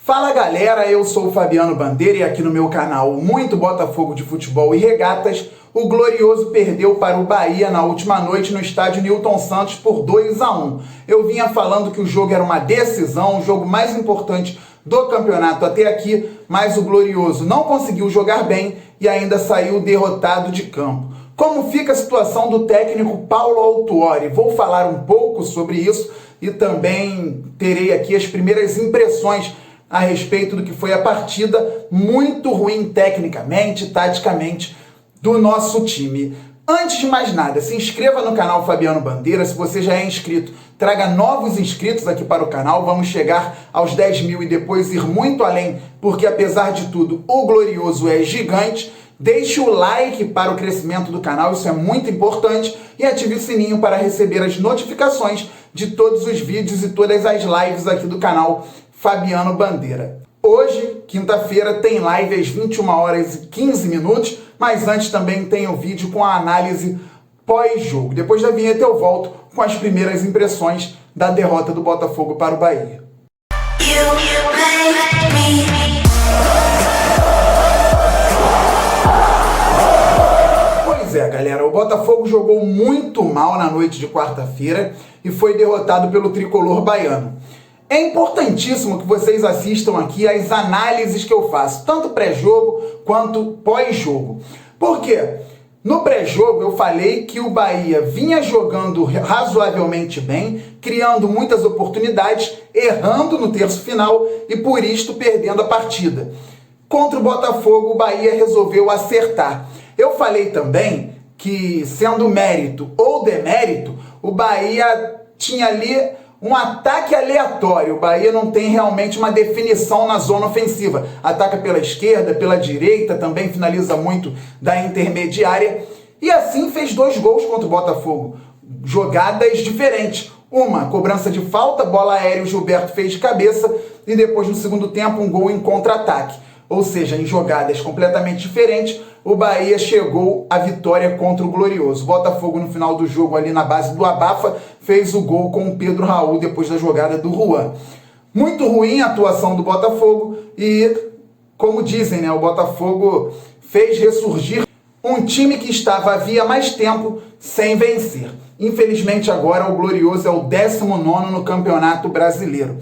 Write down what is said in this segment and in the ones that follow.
Fala galera, eu sou o Fabiano Bandeira e aqui no meu canal Muito Botafogo de Futebol e Regatas, o Glorioso perdeu para o Bahia na última noite no estádio Newton Santos por 2-1. Eu vinha falando que o jogo era uma decisão, o jogo mais importante do campeonato até aqui, mas o Glorioso não conseguiu jogar bem e ainda saiu derrotado de campo. Como fica a situação do técnico Paulo Autuori? Vou falar um pouco sobre isso e também terei aqui as primeiras impressões a respeito do que foi a partida muito ruim tecnicamente, taticamente, do nosso time. Antes de mais nada, se inscreva no canal Fabiano Bandeira. Se você já é inscrito, traga novos inscritos aqui para o canal. Vamos chegar aos 10 mil e depois ir muito além, porque apesar de tudo, o Glorioso é gigante. Deixe o like para o crescimento do canal, isso é muito importante, e ative o sininho para receber as notificações de todos os vídeos e todas as lives aqui do canal Fabiano Bandeira. Hoje, quinta-feira, tem live às 21h15, mas antes também tem o vídeo com a análise pós-jogo. Depois da vinheta eu volto com as primeiras impressões da derrota do Botafogo para o Bahia. Pois é, galera, o Botafogo jogou muito mal na noite de quarta-feira e foi derrotado pelo tricolor baiano. É importantíssimo que vocês assistam aqui as análises que eu faço, tanto pré-jogo quanto pós-jogo. Por quê? No pré-jogo eu falei que o Bahia vinha jogando razoavelmente bem, criando muitas oportunidades, errando no terço final e por isto perdendo a partida. Contra o Botafogo, o Bahia resolveu acertar. Eu falei também que, sendo mérito ou demérito, o Bahia tinha ali um ataque aleatório. O Bahia não tem realmente uma definição na zona ofensiva. Ataca pela esquerda, pela direita, também finaliza muito da intermediária. E assim fez 2 gols contra o Botafogo. Jogadas diferentes. Uma, cobrança de falta, bola aérea, o Gilberto fez de cabeça. E depois, no segundo tempo, um gol em contra-ataque. Ou seja, em jogadas completamente diferentes, o Bahia chegou à vitória contra o Glorioso. O Botafogo, no final do jogo, ali na base do abafa, fez o gol com o Pedro Raul depois da jogada do Juan. Muito ruim a atuação do Botafogo e, como dizem, né, o Botafogo fez ressurgir um time que estava havia mais tempo sem vencer. Infelizmente, agora o Glorioso é o 19º no Campeonato Brasileiro.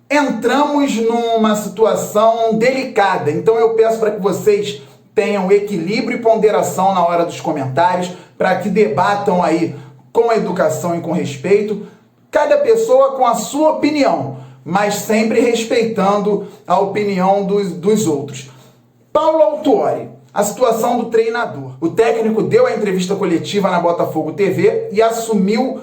Entramos numa situação delicada, então eu peço para que vocês tenham equilíbrio e ponderação na hora dos comentários, para que debatam aí com educação e com respeito, cada pessoa com a sua opinião, mas sempre respeitando a opinião dos outros. Paulo Autuori, a situação do treinador. O técnico deu a entrevista coletiva na Botafogo TV e assumiu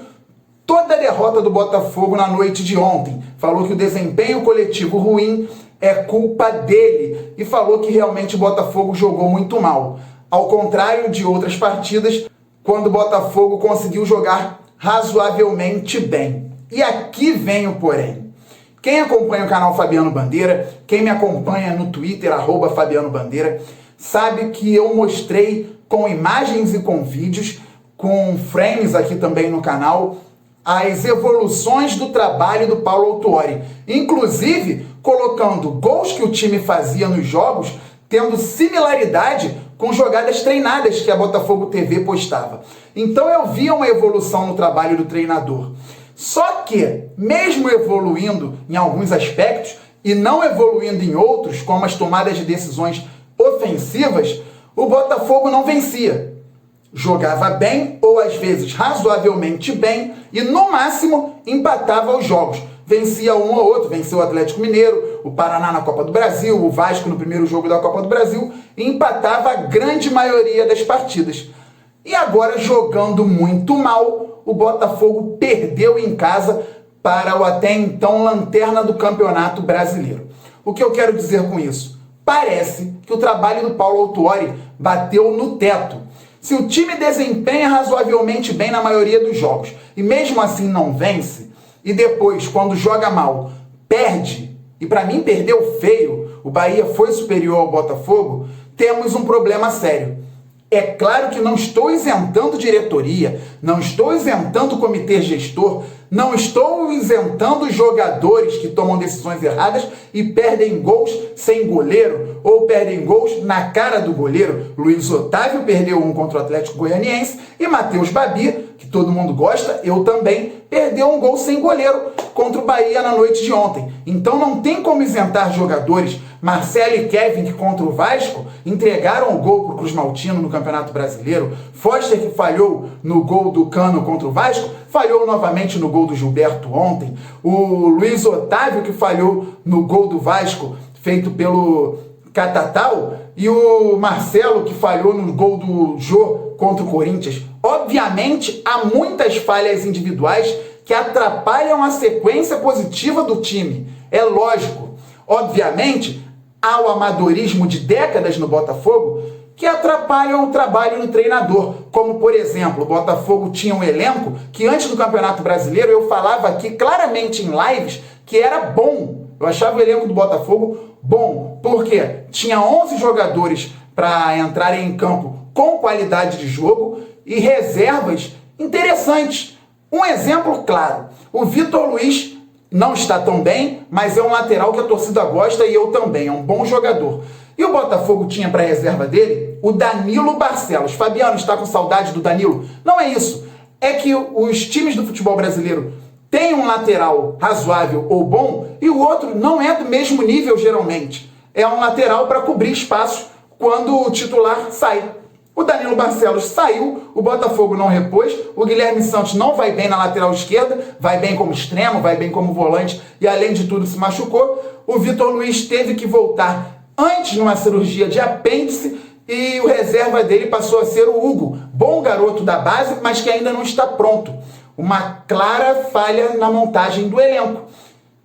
toda a derrota do Botafogo na noite de ontem. Falou que o desempenho coletivo ruim é culpa dele e falou que realmente o Botafogo jogou muito mal. Ao contrário de outras partidas, quando o Botafogo conseguiu jogar razoavelmente bem. E aqui vem o porém. Quem acompanha o canal Fabiano Bandeira, quem me acompanha no Twitter, @Fabiano Bandeira, sabe que eu mostrei com imagens e com vídeos, com frames aqui também no canal, as evoluções do trabalho do Paulo Autuori, inclusive colocando gols que o time fazia nos jogos, tendo similaridade com jogadas treinadas que a Botafogo TV postava. Então eu via uma evolução no trabalho do treinador. Só que, mesmo evoluindo em alguns aspectos e não evoluindo em outros, como as tomadas de decisões ofensivas, o Botafogo não vencia. Jogava bem, ou às vezes razoavelmente bem, e no máximo empatava os jogos. Vencia um ou outro, venceu o Atlético Mineiro, o Paraná na Copa do Brasil, o Vasco no primeiro jogo da Copa do Brasil, e empatava a grande maioria das partidas. E agora, jogando muito mal, o Botafogo perdeu em casa para o até então lanterna do Campeonato Brasileiro. O que eu quero dizer com isso? Parece que o trabalho do Paulo Autuori bateu no teto. Se o time desempenha razoavelmente bem na maioria dos jogos e mesmo assim não vence, e depois, quando joga mal, perde, e para mim perdeu feio, o Bahia foi superior ao Botafogo, temos um problema sério. É claro que não estou isentando diretoria, não estou isentando comitê gestor, não estou isentando jogadores que tomam decisões erradas e perdem gols sem goleiro ou perdem gols na cara do goleiro. Luiz Otávio perdeu um contra o Atlético Goianiense e Matheus Babi, que todo mundo gosta, eu também, perdeu um gol sem goleiro contra o Bahia na noite de ontem. Então não tem como isentar jogadores. Marcelo e Kevin, que contra o Vasco, entregaram o gol para o Cruz Maltino no Campeonato Brasileiro. Foster, que falhou no gol do Cano contra o Vasco, falhou novamente no gol do Gilberto ontem. O Luiz Otávio, que falhou no gol do Vasco, feito pelo Catatal. E o Marcelo, que falhou no gol do Jô contra o Corinthians. Obviamente, há muitas falhas individuais que atrapalham a sequência positiva do time. É lógico. Obviamente, há o amadorismo de décadas no Botafogo que atrapalham o trabalho do treinador. Como, por exemplo, o Botafogo tinha um elenco que antes do Campeonato Brasileiro eu falava aqui claramente em lives que era bom. Eu achava o elenco do Botafogo bom. Por quê? Tinha 11 jogadores para entrarem em campo com qualidade de jogo e reservas interessantes. Um exemplo claro, o Vitor Luiz não está tão bem, mas é um lateral que a torcida gosta e eu também, é um bom jogador. E o Botafogo tinha para reserva dele o Danilo Barcelos. Fabiano, está com saudade do Danilo? Não é isso. É que os times do futebol brasileiro têm um lateral razoável ou bom e o outro não é do mesmo nível geralmente. É um lateral para cobrir espaço quando o titular sai. O Danilo Barcelos saiu, o Botafogo não repôs, o Guilherme Santos não vai bem na lateral esquerda, vai bem como extremo, vai bem como volante e além de tudo se machucou. O Vitor Luiz teve que voltar antes de uma cirurgia de apêndice e o reserva dele passou a ser o Hugo, bom garoto da base, mas que ainda não está pronto. Uma clara falha na montagem do elenco.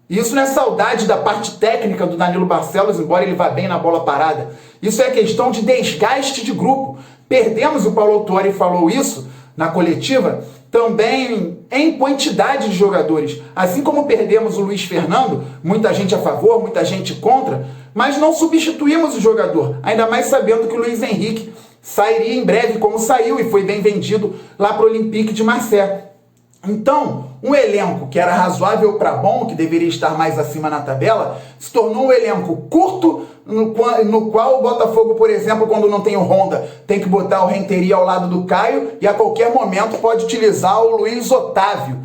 Isso não é saudade da parte técnica do Danilo Barcelos, embora ele vá bem na bola parada. Isso é questão de desgaste de grupo. Perdemos, o Paulo Autuori falou isso na coletiva, também em quantidade de jogadores. Assim como perdemos o Luiz Fernando, muita gente a favor, muita gente contra, mas não substituímos o jogador, ainda mais sabendo que o Luiz Henrique sairia em breve, como saiu e foi bem vendido lá para o Olympique de Marseille. Então, um elenco que era razoável para bom, que deveria estar mais acima na tabela, se tornou um elenco curto, no qual o Botafogo, por exemplo, quando não tem o Honda, tem que botar o Renteria ao lado do Caio e a qualquer momento pode utilizar o Luiz Otávio.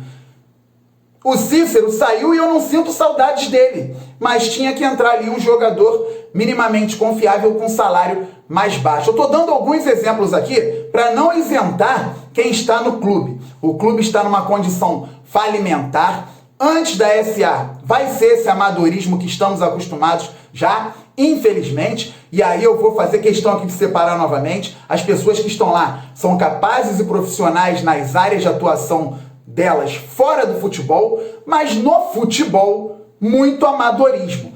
O Cícero saiu e eu não sinto saudades dele, mas tinha que entrar ali um jogador minimamente confiável com salário mais baixo. Eu estou dando alguns exemplos aqui para não isentar quem está no clube. O clube está numa condição falimentar. Antes da SA vai ser esse amadorismo que estamos acostumados já, infelizmente, e aí eu vou fazer questão aqui de separar novamente. As pessoas que estão lá são capazes e profissionais nas áreas de atuação delas fora do futebol, mas no futebol, muito amadorismo.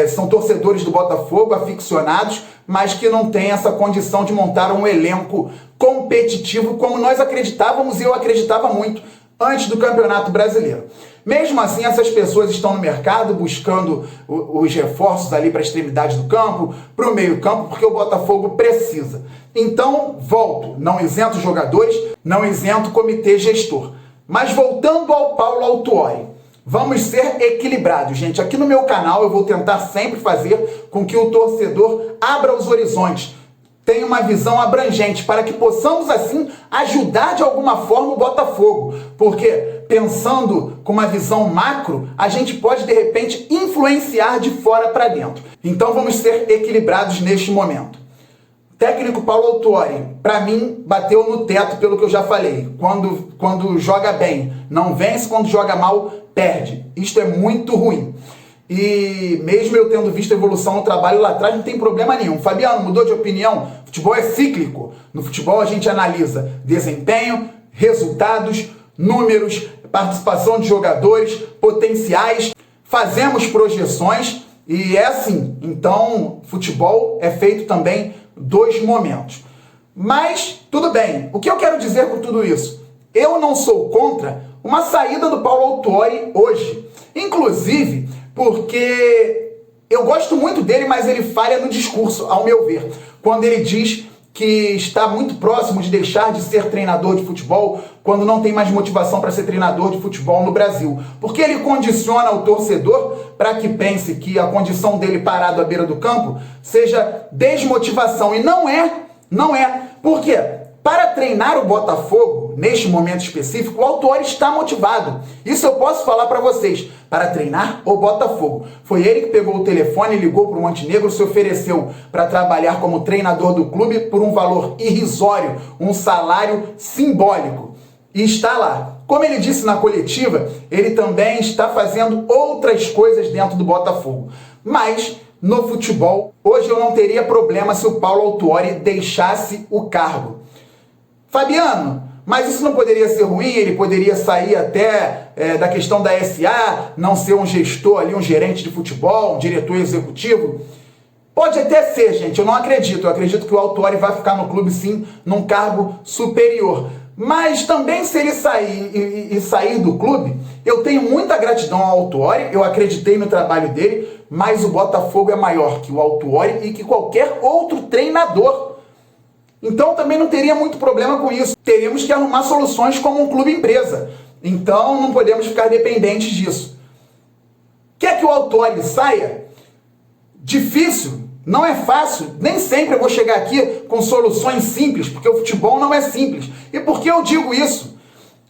São torcedores do Botafogo, aficionados, mas que não têm essa condição de montar um elenco competitivo como nós acreditávamos e eu acreditava muito antes do Campeonato Brasileiro. Mesmo assim, essas pessoas estão no mercado buscando os reforços ali para a extremidade do campo, para o meio campo, porque o Botafogo precisa. Então, volto, não isento os jogadores, não isento o comitê gestor. Mas voltando ao Paulo Autuori, vamos ser equilibrados, gente. Aqui no meu canal eu vou tentar sempre fazer com que o torcedor abra os horizontes, tenha uma visão abrangente, para que possamos assim ajudar de alguma forma o Botafogo. Porque pensando com uma visão macro, a gente pode de repente influenciar de fora para dentro. Então vamos ser equilibrados neste momento. Técnico Paulo Autuori, para mim, bateu no teto pelo que eu já falei. Quando joga bem, não vence, quando joga mal, perde. Isto é muito ruim. E mesmo eu tendo visto a evolução no trabalho lá atrás, não tem problema nenhum. Fabiano, mudou de opinião? Futebol é cíclico. No futebol a gente analisa desempenho, resultados, números, participação de jogadores, potenciais. Fazemos projeções e é assim. Então, futebol é feito também dois momentos. Mas, tudo bem. O que eu quero dizer com tudo isso? Eu não sou contra uma saída do Paulo Autuori hoje. Inclusive, porque eu gosto muito dele, mas ele falha no discurso, ao meu ver. Quando ele diz que está muito próximo de deixar de ser treinador de futebol quando não tem mais motivação para ser treinador de futebol no Brasil. Porque ele condiciona o torcedor para que pense que a condição dele parado à beira do campo seja desmotivação. E não é. Por quê? Para treinar o Botafogo, neste momento específico, o Autuori está motivado. Isso eu posso falar para vocês. Para treinar o Botafogo. Foi ele que pegou o telefone, ligou para o Montenegro, se ofereceu para trabalhar como treinador do clube por um valor irrisório, um salário simbólico. E está lá. Como ele disse na coletiva, ele também está fazendo outras coisas dentro do Botafogo. Mas no futebol, hoje eu não teria problema se o Paulo Autuori deixasse o cargo. Fabiano, mas isso não poderia ser ruim? Ele poderia sair até da questão da SA, não ser um gestor ali, um gerente de futebol, um diretor executivo? Pode até ser, gente, eu não acredito. Eu acredito que o Autuori vai ficar no clube, sim, num cargo superior. Mas também se ele sair do clube, eu tenho muita gratidão ao Autuori, eu acreditei no trabalho dele, mas o Botafogo é maior que o Autuori e que qualquer outro treinador. Então também não teria muito problema com isso. Teríamos que arrumar soluções como um clube empresa. Então não podemos ficar dependentes disso. Quer que o Autuori saia? Difícil. Não é fácil. Nem sempre eu vou chegar aqui com soluções simples, porque o futebol não é simples. E por que eu digo isso?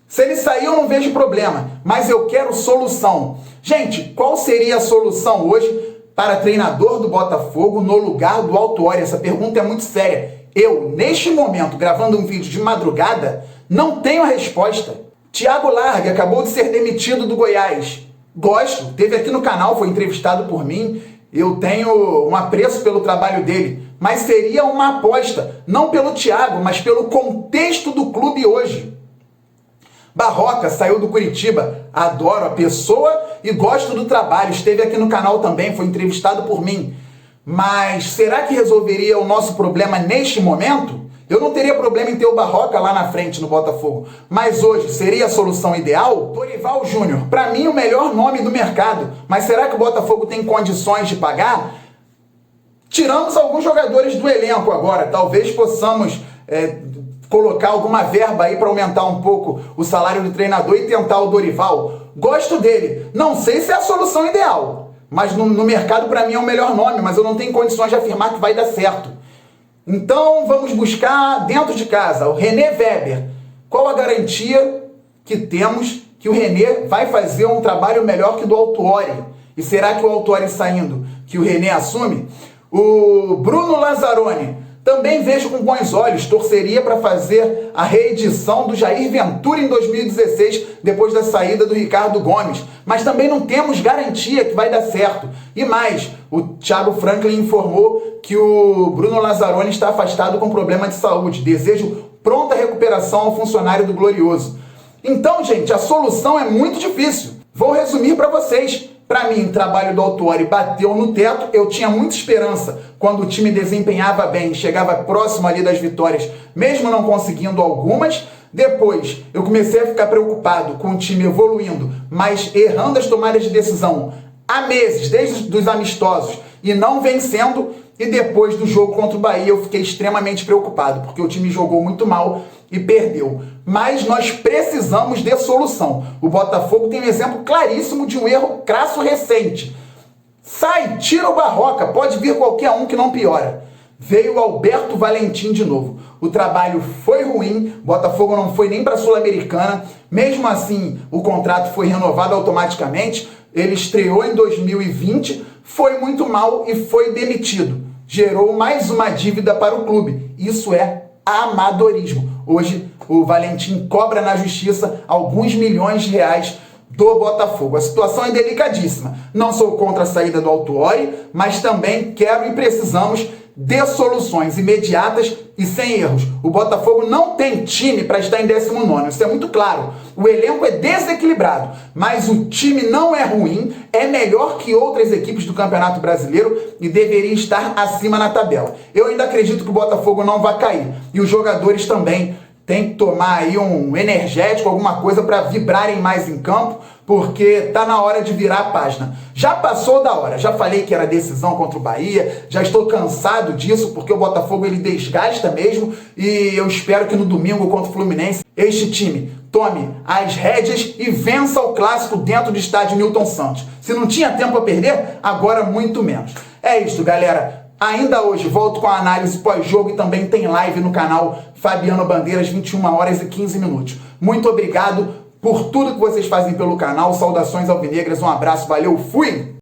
Se ele sair eu não vejo problema, mas eu quero solução. Gente, qual seria a solução hoje para treinador do Botafogo no lugar do Autuori? Essa pergunta é muito séria. Eu, neste momento, gravando um vídeo de madrugada, não tenho a resposta. Thiago Largue acabou de ser demitido do Goiás. Gosto, teve aqui no canal, foi entrevistado por mim. Eu tenho um apreço pelo trabalho dele. Mas seria uma aposta, não pelo Thiago, mas pelo contexto do clube hoje. Barroca saiu do Curitiba. Adoro a pessoa e gosto do trabalho. Esteve aqui no canal também, foi entrevistado por mim. Mas será que resolveria o nosso problema neste momento? Eu não teria problema em ter o Barroca lá na frente no Botafogo. Mas hoje seria a solução ideal? Dorival Júnior, para mim o melhor nome do mercado. Mas será que o Botafogo tem condições de pagar? Tiramos alguns jogadores do elenco agora. Talvez possamos colocar alguma verba aí para aumentar um pouco o salário do treinador e tentar o Dorival. Gosto dele. Não sei se é a solução ideal. Mas no mercado, para mim, é o melhor nome, mas eu não tenho condições de afirmar que vai dar certo. Então, vamos buscar dentro de casa o René Weber. Qual a garantia que temos que o René vai fazer um trabalho melhor que o do Autuori? E será que o Autuori saindo, que o René assume? O Bruno Lazzaroni. Também vejo com bons olhos, torceria para fazer a reedição do Jair Ventura em 2016, depois da saída do Ricardo Gomes. Mas também não temos garantia que vai dar certo. E mais, o Thiago Franklin informou que o Bruno Lazzaroni está afastado com problema de saúde. Desejo pronta recuperação ao funcionário do Glorioso. Então, gente, a solução é muito difícil. Vou resumir para vocês. Para mim, o trabalho do Autuori bateu no teto. Eu tinha muita esperança quando o time desempenhava bem, chegava próximo ali das vitórias, mesmo não conseguindo algumas. Depois, eu comecei a ficar preocupado com o time evoluindo, mas errando as tomadas de decisão há meses, desde os amistosos, e não vencendo. E depois do jogo contra o Bahia, eu fiquei extremamente preocupado, porque o time jogou muito mal e perdeu. Mas nós precisamos de solução. O Botafogo tem um exemplo claríssimo de um erro crasso recente. Sai, tira o Barroca, pode vir qualquer um que não piora. Veio o Alberto Valentim de novo. O trabalho foi ruim, Botafogo não foi nem para a Sul-Americana. Mesmo assim, o contrato foi renovado automaticamente. Ele estreou em 2020, foi muito mal e foi demitido. Gerou mais uma dívida para o clube. Isso é amadorismo. Hoje, o Valentim cobra na justiça alguns milhões de reais do Botafogo. A situação é delicadíssima. Não sou contra a saída do Autuori, mas também quero e precisamos de soluções imediatas e sem erros. O Botafogo não tem time para estar em 19º, isso é muito claro. O elenco é desequilibrado, mas o time não é ruim, é melhor que outras equipes do Campeonato Brasileiro e deveria estar acima na tabela. Eu ainda acredito que o Botafogo não vai cair e os jogadores também tem que tomar aí um energético, alguma coisa para vibrarem mais em campo, porque tá na hora de virar a página. Já passou da hora, já falei que era decisão contra o Bahia, já estou cansado disso, porque o Botafogo ele desgasta mesmo, e eu espero que no domingo contra o Fluminense, este time tome as rédeas e vença o clássico dentro do estádio Newton Santos. Se não tinha tempo a perder, agora muito menos. É isso, galera. Ainda hoje volto com a análise pós-jogo e também tem live no canal Fabiano Bandeiras, 21h15. Muito obrigado por tudo que vocês fazem pelo canal. Saudações alvinegras, um abraço, valeu, fui!